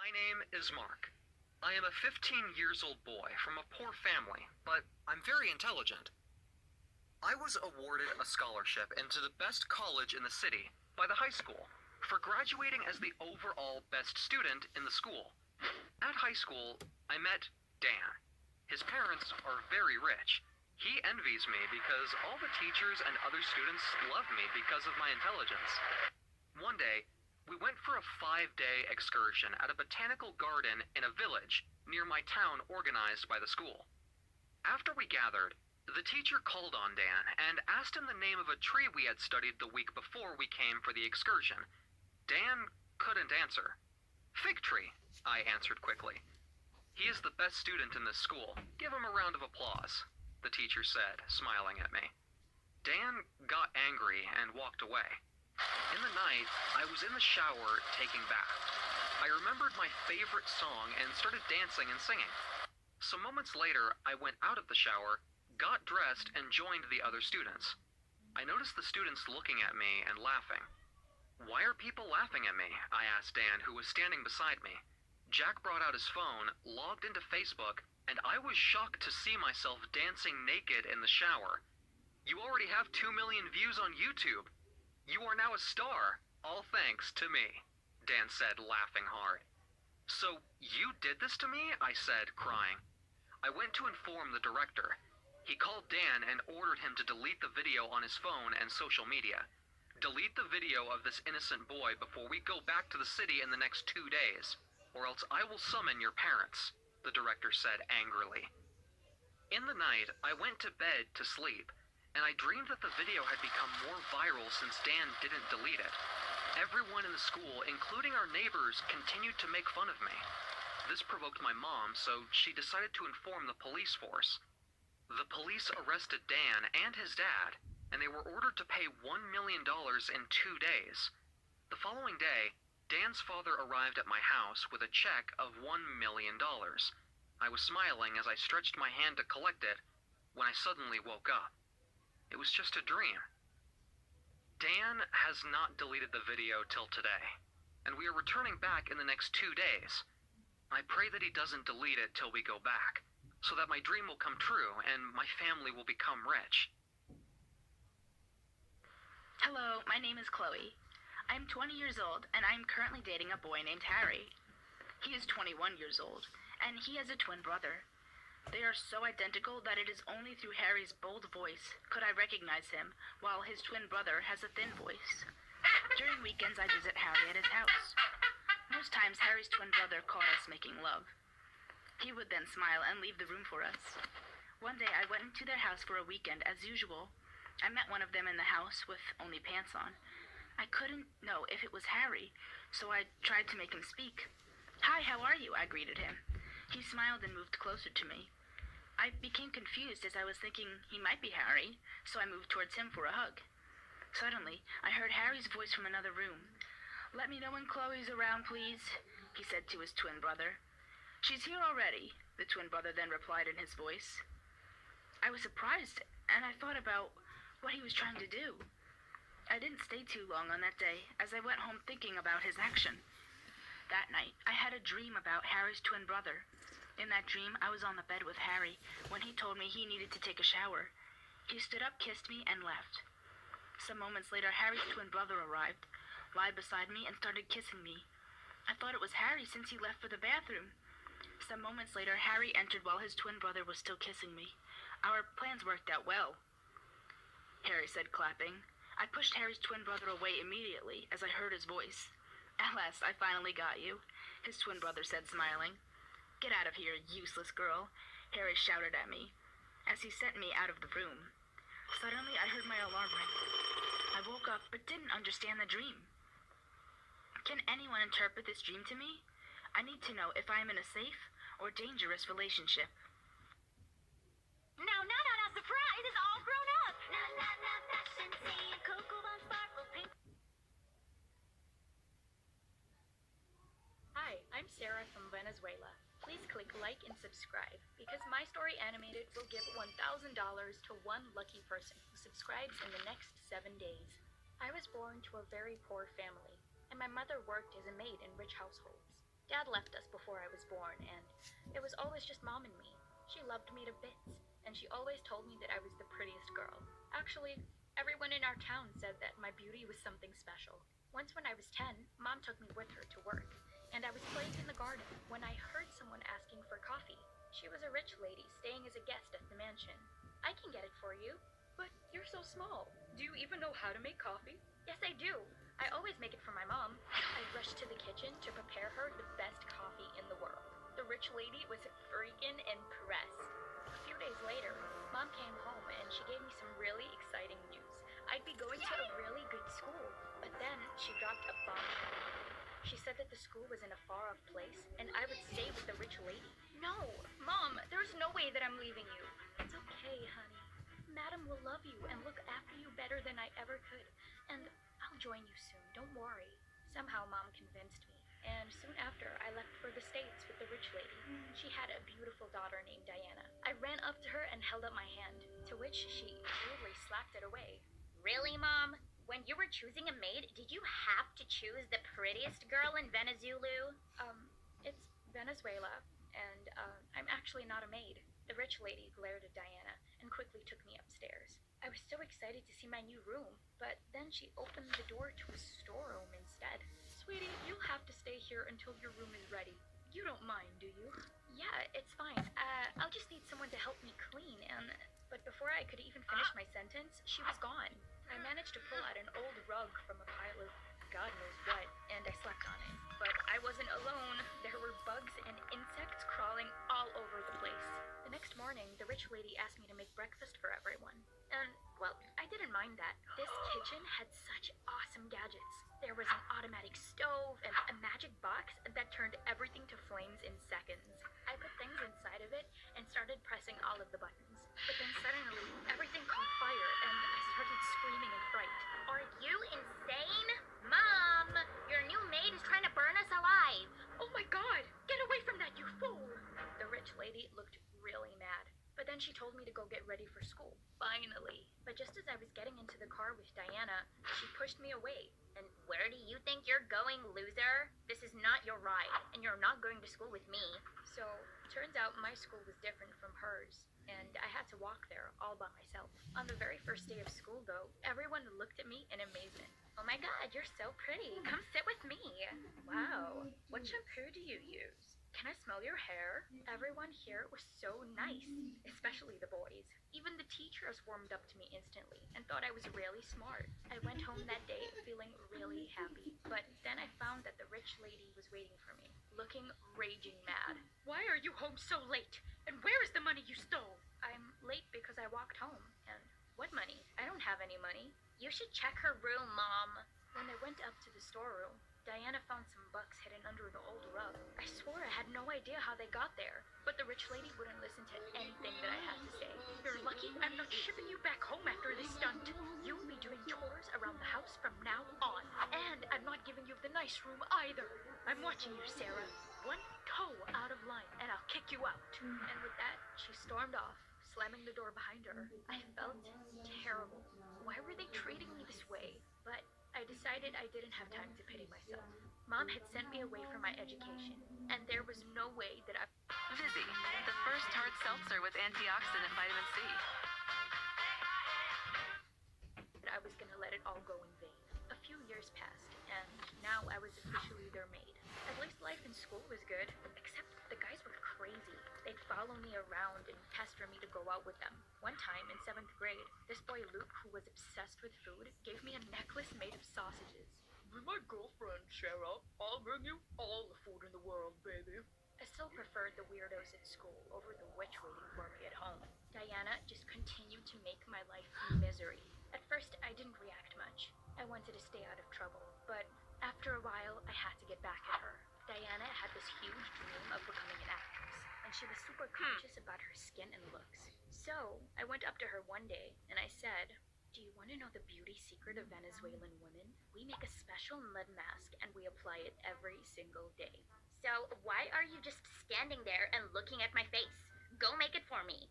My name is Mark. I am a 15 years old boy from a poor family, but I'm very intelligent. I was awarded a scholarship into the best college in the city by the high school for graduating as the overall best student in the school. At high school, I met Dan. His parents are very rich. He envies me because all the teachers and other students love me because of my intelligence. One day, we went for a 5-day excursion at a botanical garden in a village near my town organized by the school. After we gathered, the teacher called on Dan and asked him the name of a tree we had studied the week before we came for the excursion. Dan couldn't answer. Fig tree, I answered quickly. He is the best student in this school. Give him a round of applause, the teacher said, smiling at me. Dan got angry and walked away. In the night, I was in the shower taking bath. I remembered my favorite song and started dancing and singing. Some moments later, I went out of the shower, got dressed, and joined the other students. I noticed the students looking at me and laughing. Why are people laughing at me? I asked Dan, who was standing beside me. Jack brought out his phone, logged into Facebook, and I was shocked to see myself dancing naked in the shower. You already have 2 million views on YouTube. You are now a star, all thanks to me, Dan said, laughing hard. So, you did this to me? I said, crying. I went to inform the director. He called Dan and ordered him to delete the video on his phone and social media. Delete the video of this innocent boy before we go back to the city in the next 2 days, or else I will summon your parents, the director said angrily. In the night, I went to bed to sleep, and I dreamed that the video had become more viral since Dan didn't delete it. Everyone in the school, including our neighbors, continued to make fun of me. This provoked my mom, so she decided to inform the police force. The police arrested Dan and his dad, and they were ordered to pay $1 million in 2 days. The following day, Dan's father arrived at my house with a check of $1 million. I was smiling as I stretched my hand to collect it when I suddenly woke up. It was just a dream. Dan has not deleted the video till today, and we are returning back in the next 2 days. I pray that he doesn't delete it till we go back, so that my dream will come true and my family will become rich. Hello, my name is Chloe. I'm 20 years old, and I'm currently dating a boy named Harry. He is 21 years old, and he has a twin brother. They are so identical that it is only through Harry's bold voice could I recognize him, while his twin brother has a thin voice. During weekends, I visit Harry at his house. Most times, Harry's twin brother caught us making love. He would then smile and leave the room for us. One day, I went into their house for a weekend as usual. I met one of them in the house with only pants on. I couldn't know if it was Harry, so I tried to make him speak. "Hi, how are you?" I greeted him. He smiled and moved closer to me. I became confused as I was thinking he might be Harry, so I moved towards him for a hug. Suddenly, I heard Harry's voice from another room. "Let me know when Chloe's around, please," he said to his twin brother. "She's here already," the twin brother then replied in his voice. I was surprised, and I thought about what he was trying to do. I didn't stay too long on that day, as I went home thinking about his action. That night, I had a dream about Harry's twin brother. In that dream, I was on the bed with Harry when he told me he needed to take a shower. He stood up, kissed me, and left. Some moments later, Harry's twin brother arrived, lied beside me, and started kissing me. I thought it was Harry since he left for the bathroom. Some moments later, Harry entered while his twin brother was still kissing me. Our plans worked out well, Harry said, clapping. I pushed Harry's twin brother away immediately as I heard his voice. "At last, I finally got you," his twin brother said, smiling. "Get out of here, useless girl," Harry shouted at me as he sent me out of the room. Suddenly, I heard my alarm ring. I woke up but didn't understand the dream. Can anyone interpret this dream to me? I need to know if I am in a safe or dangerous relationship. Now, surprise! It's all grown up! Fashion scene, Cocoa Bun Sparkle Pink. Hi, I'm Sarah from Venezuela. Please click like and subscribe because My Story Animated will give $1,000 to one lucky person who subscribes in the next 7 days. I was born to a very poor family, and my mother worked as a maid in rich households. Dad left us before I was born, and it was always just Mom and me. She loved me to bits, and she always told me that I was the prettiest girl. Actually, everyone in our town said that my beauty was something special. Once when I was 10, Mom took me with her to work, and I was playing in the garden when I heard someone asking for coffee. She was a rich lady staying as a guest at the mansion. I can get it for you. But you're so small. Do you even know how to make coffee? Yes, I do. I always make it for my mom. I rushed to the kitchen to prepare her the best coffee in the world. The rich lady was freaking impressed. A few days later, Mom came home and she gave me some really exciting news. I'd be going to a really good school, but then she dropped a bomb. She said that the school was in a far-off place and I would stay with the rich lady. No, Mom, there's no way that I'm leaving you. It's okay, honey. Madam will love you and look after you better than I ever could. And I'll join you soon, don't worry. Somehow Mom convinced me, and soon after I left for the States with the rich lady. She had a beautiful daughter named Diana. I ran up to her and held up my hand, to which she rudely slapped it away. Really, Mom? When you were choosing a maid, did you have to choose the prettiest girl in Venezuela? It's Venezuela, and I'm actually not a maid. The rich lady glared at Diana and quickly took me upstairs. I was so excited to see my new room, but then she opened the door to a storeroom instead. Sweetie, you'll have to stay here until your room is ready. You don't mind, do you? Yeah, it's fine. I'll just need someone to help me clean, and... But before I could even finish my sentence, she was gone. I managed to pull out an old rug from a pile of God knows what, and I slept on it. But I wasn't alone. There were bugs and insects crawling all over the place. The next morning, the rich lady asked me to make breakfast for everyone. And, well, I didn't mind that. This kitchen had such awesome gadgets. There was an automatic stove and a magic box that turned everything to flames in seconds. I put things inside of it and started pressing all of the buttons. But then suddenly, everything caught fire and I started screaming in fright. Are you insane? Mom, your new maid is trying to burn us alive. Oh my God! Get away from that, you fool! The rich lady looked really mad. But then she told me to go get ready for school. Finally. But just as I was getting into the car with Diana, she pushed me away. And where do you think you're going, loser? This is not your ride, and you're not going to school with me. So, turns out my school was different from hers, and I had to walk there all by myself. On the very first day of school, though, everyone looked at me in amazement. Oh my God, you're so pretty. Come sit with me. Wow, what shampoo do you use? Can I smell your hair? Everyone here was so nice, especially the boys. Even the teachers warmed up to me instantly and thought I was really smart. I went home that day feeling really happy, but then I found that the rich lady was waiting for me, looking raging mad. Why are you home so late? And where is the money you stole? I'm late because I walked home. And what money? I don't have any money. You should check her room, Mom. When I went up to the storeroom, Diana found some bucks hidden under the old rug. I swore I had no idea how they got there, but the rich lady wouldn't listen to anything that I had to say. You're lucky I'm not shipping you back home after this stunt. You'll be doing chores around the house from now on. And I'm not giving you the nice room either. I'm watching you, Sarah. One toe out of line, and I'll kick you out. And with that, she stormed off, slamming the door behind her. I felt terrible. Why were they treating me this way? But I decided I didn't have time to pity myself. Mom had sent me away for my education, and there was no way that Vizzy, the first hard seltzer with antioxidant vitamin C. I was gonna let it all go in vain. A few years passed, and now I was officially their maid. At least life in school was good, except the guys were crazy. They'd follow me around and pester me to go out with them. One time, in 7th grade, this boy Luke, who was obsessed with food, gave me a necklace made of sausages. Be my girlfriend, Sarah. I'll bring you all the food in the world, baby. I still preferred the weirdos at school over the witch waiting for me at home. Diana just continued to make my life misery. At first, I didn't react much. I wanted to stay out of trouble, but after a while, I had to get back at her. Diana had this huge dream of becoming an actress, and she was super conscious about her skin and looks. So, I went up to her one day, and I said, do you want to know the beauty secret of Venezuelan women? We make a special mud mask, and we apply it every single day. So, why are you just standing there and looking at my face? Go make it for me.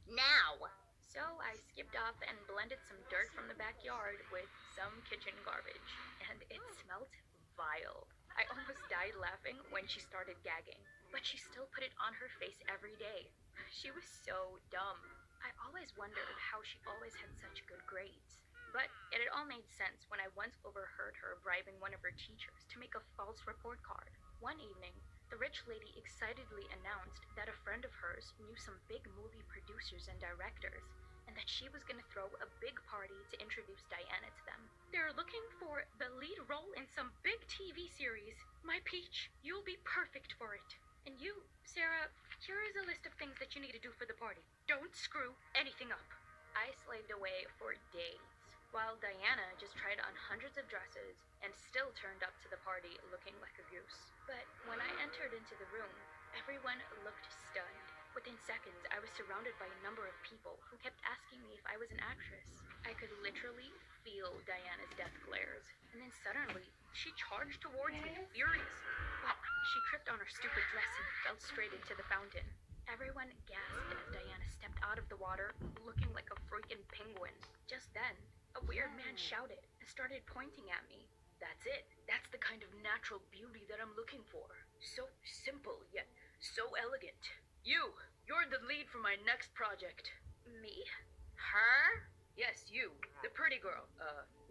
Now! So, I skipped off and blended some dirt from the backyard with some kitchen garbage, and it smelled vile. I almost died laughing when she started gagging, but she still put it on her face every day. She was so dumb. I always wondered how she always had such good grades. But it had all made sense when I once overheard her bribing one of her teachers to make a false report card. One evening, the rich lady excitedly announced that a friend of hers knew some big movie producers and directors, and that she was going to throw a big party to introduce Diana to them. They're looking for the lead role in some big TV series. My peach, you'll be perfect for it. And you, Sarah, here is a list of things that you need to do for the party. Don't screw anything up. I slaved away for days, while Diana just tried on hundreds of dresses and still turned up to the party looking like a goose. But when I entered into the room, everyone looked stunned. Within seconds, I was surrounded by a number of people who kept asking me if I was an actress. I could literally feel Diana's death glares, and then suddenly, she charged towards me, furious. But she tripped on her stupid dress and fell straight into the fountain. Everyone gasped as Diana stepped out of the water, looking like a freaking penguin. Just then, a weird man shouted and started pointing at me. That's it. That's the kind of natural beauty that I'm looking for. So simple, yet so elegant. You're the lead for my next project. Me? Her? Yes, you. The pretty girl.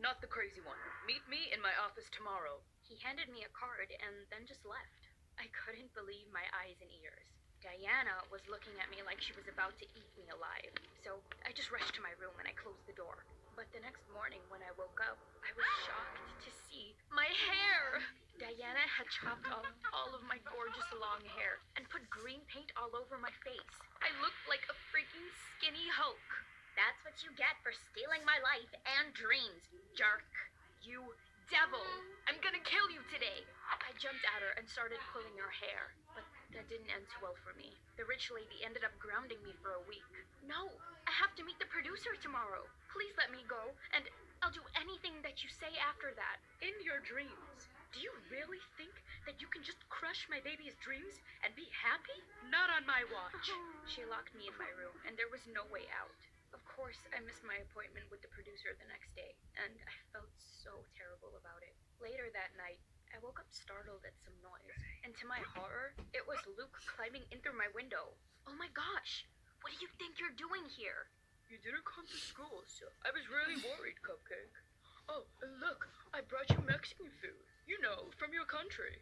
Not the crazy one. Meet me in my office tomorrow. He handed me a card and then just left. I couldn't believe my eyes and ears. Diana was looking at me like she was about to eat me alive. So I just rushed to my room and I closed the door. But the next morning when I woke up, I was shocked to see my hair! Diana had chopped off all of my gorgeous long hair and put green paint all over my face. I looked like a freaking skinny Hulk. That's what you get for stealing my life and dreams, jerk. You devil! I'm gonna kill you today! I jumped at her and started pulling her hair, but that didn't end too well for me. The rich lady ended up grounding me for a week. No, I have to meet the producer tomorrow. Please let me go, and I'll do anything that you say after that. In your dreams. Do you really think that you can just crush my baby's dreams and be happy? Not on my watch. She locked me in my room, and there was no way out. Of course, I missed my appointment with the producer the next day, and I felt so terrible about it. Later that night, I woke up startled at some noise, and to my horror, it was Luke climbing in through my window. Oh my gosh! What do you think you're doing here? You didn't come to school, so I was really worried, Cupcake. Oh, and look, I brought you Mexican food. You know, from your country.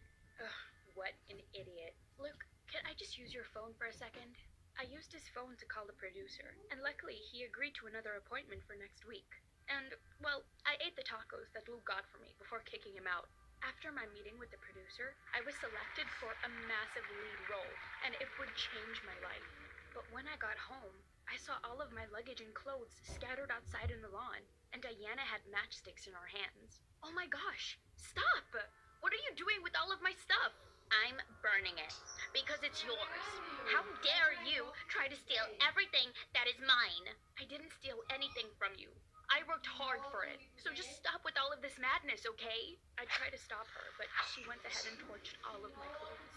What an idiot. Luke, can I just use your phone for a second? I used his phone to call the producer, and luckily he agreed to another appointment for next week. And, well, I ate the tacos that Luke got for me before kicking him out. After my meeting with the producer, I was selected for a massive lead role, and it would change my life. But when I got home, I saw all of my luggage and clothes scattered outside in the lawn, and Diana had matchsticks in her hands. Oh my gosh! Stop! What are you doing with all of my stuff? I'm burning it because it's yours. How dare you try to steal everything that is mine? I didn't steal anything from you. I worked hard for it. So just stop with all of this madness, okay? I tried to stop her, but she went ahead and torched all of my clothes.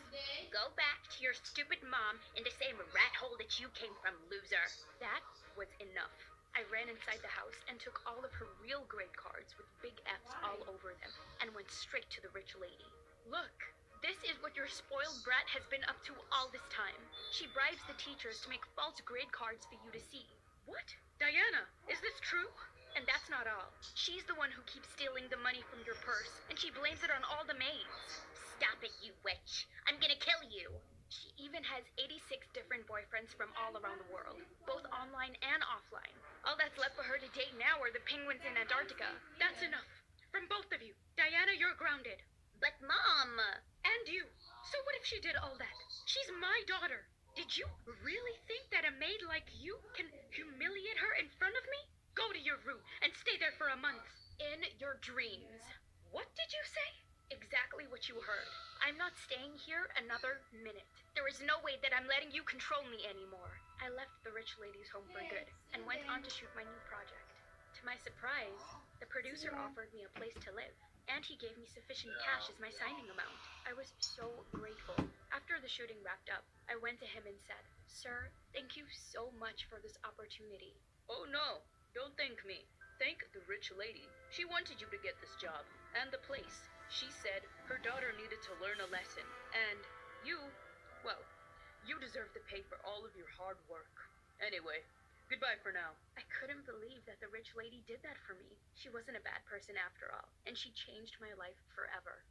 Go back to your stupid mom in the same rat hole that you came from, loser. That was enough. I ran inside the house and took all of her real grade cards with big F's all over them and went straight to the rich lady. Look, this is what your spoiled brat has been up to all this time. She bribes the teachers to make false grade cards for you to see. What? Diana, is this true? And that's not all. She's the one who keeps stealing the money from your purse, and she blames it on all the maids. Stop it, you witch. I'm gonna kill you. She even has 86 different boyfriends from all around the world, both online and offline. All that's left for her to date now are the penguins in Antarctica. That's enough. From both of you. Diana, you're grounded. But Mom... And you. So what if she did all that? She's my daughter. Did you really think that a maid like you can humiliate her in front of me? Go to your room and stay there for a month. In your dreams. What did you say? Exactly what you heard. I'm not staying here another minute. There is no way that I'm letting you control me anymore. I left the rich lady's home for good and went on to shoot my new project. To my surprise, the producer offered me a place to live, and he gave me sufficient cash as my signing amount. I was so grateful. After the shooting wrapped up, I went to him and said, "Sir, thank you so much for this opportunity." "Oh no, don't thank me. Thank the rich lady. She wanted you to get this job, and the place. She said her daughter needed to learn a lesson, and you, well, you deserve to pay for all of your hard work. Anyway, goodbye for now. I couldn't believe that the rich lady did that for me. She wasn't a bad person after all, and she changed my life forever.